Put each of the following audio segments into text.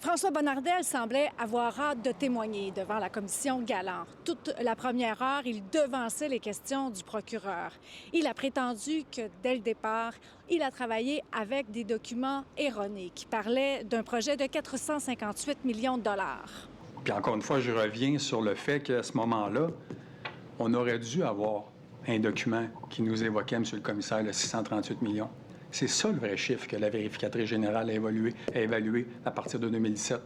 François Bonnardel semblait avoir hâte de témoigner devant la commission Galland. Toute la première heure, il devançait les questions du procureur. Il a prétendu que, dès le départ, il a travaillé avec des documents erronés qui parlaient d'un projet de 458 millions de dollars. Puis encore une fois, je reviens sur le fait qu'à ce moment-là, on aurait dû avoir un document qui nous évoquait, Monsieur le commissaire, le 638 millions. C'est ça le vrai chiffre que la vérificatrice générale a évalué à partir de 2017.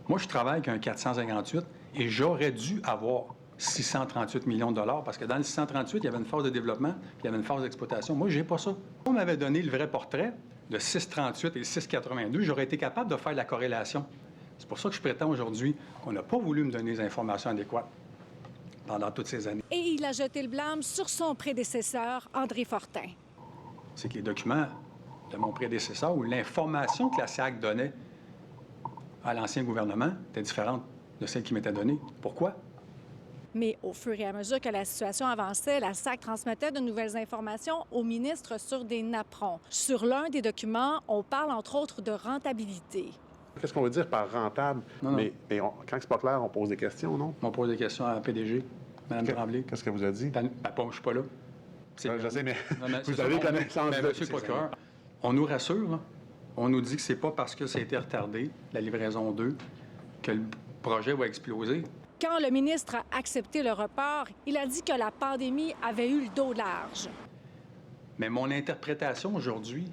Moi, je travaille avec un 458 et j'aurais dû avoir 638 millions de dollars parce que dans le 638, il y avait une phase de développement puis il y avait une phase d'exploitation. Moi, j'ai pas ça. Si on m'avait donné le vrai portrait de 638 et 682, j'aurais été capable de faire la corrélation. C'est pour ça que je prétends aujourd'hui qu'on n'a pas voulu me donner les informations adéquates pendant toutes ces années. Et il a jeté le blâme sur son prédécesseur, André Fortin. C'est que les documents de mon prédécesseur ou l'information que la SAC donnait à l'ancien gouvernement était différente de celle qui m'était donnée. Pourquoi? Mais au fur et à mesure que la situation avançait, la SAC transmettait de nouvelles informations au ministre sur des napperons. Sur l'un des documents, on parle entre autres de rentabilité. Qu'est-ce qu'on veut dire par rentable? Non, non. Mais quand c'est pas clair, on pose des questions, non? On pose des questions à la PDG, Mme Tremblay. Qu'est-ce qu'elle vous a dit? Ben, je suis pas là. Je sais, mais Non, mais vous c'est avez ça, connaissance de... Monsieur le procureur, on nous rassure, là. On nous dit que c'est pas parce que ça a été retardé, la livraison 2, que le projet va exploser. Quand le ministre a accepté le report, il a dit que la pandémie avait eu le dos large. Mais mon interprétation aujourd'hui,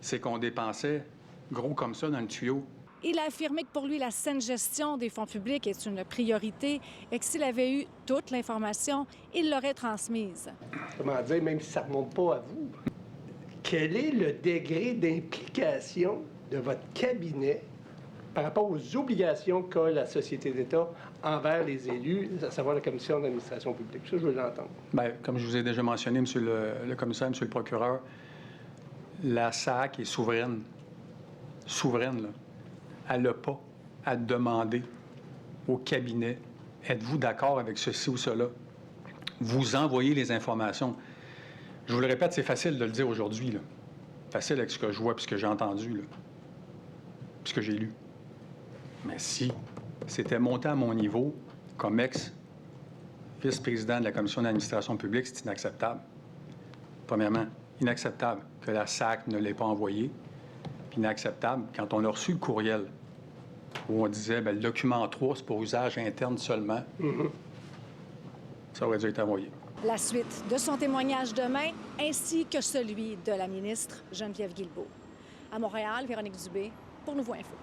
c'est qu'on dépensait gros comme ça dans le tuyau. Il a affirmé que pour lui, la saine gestion des fonds publics est une priorité et que s'il avait eu toute l'information, il l'aurait transmise. Comment dire, même si ça ne remonte pas à vous, quel est le degré d'implication de votre cabinet par rapport aux obligations qu'a la Société d'État envers les élus, à savoir la Commission d'administration publique? Ça, je veux l'entendre. Bien, comme je vous ai déjà mentionné, Monsieur le commissaire, Monsieur le procureur, la SAC est souveraine. Souveraine, là. Elle n'a pas à demander au cabinet, êtes-vous d'accord avec ceci ou cela? Vous envoyez les informations. Je vous le répète, c'est facile de le dire aujourd'hui, là. Facile avec ce que je vois puis ce que j'ai entendu, là. Puis ce que j'ai lu. Mais si c'était monté à mon niveau, comme ex-vice-président de la Commission d'administration publique, c'est inacceptable. Premièrement, inacceptable que la SAC ne l'ait pas envoyé. Puis inacceptable quand on a reçu le courriel où on disait, bien, le document 3, c'est pour usage interne seulement. Ça aurait dû être envoyé. La suite de son témoignage demain, ainsi que celui de la ministre Geneviève Guilbeault. À Montréal, Véronique Dubé, pour Nouveau Info.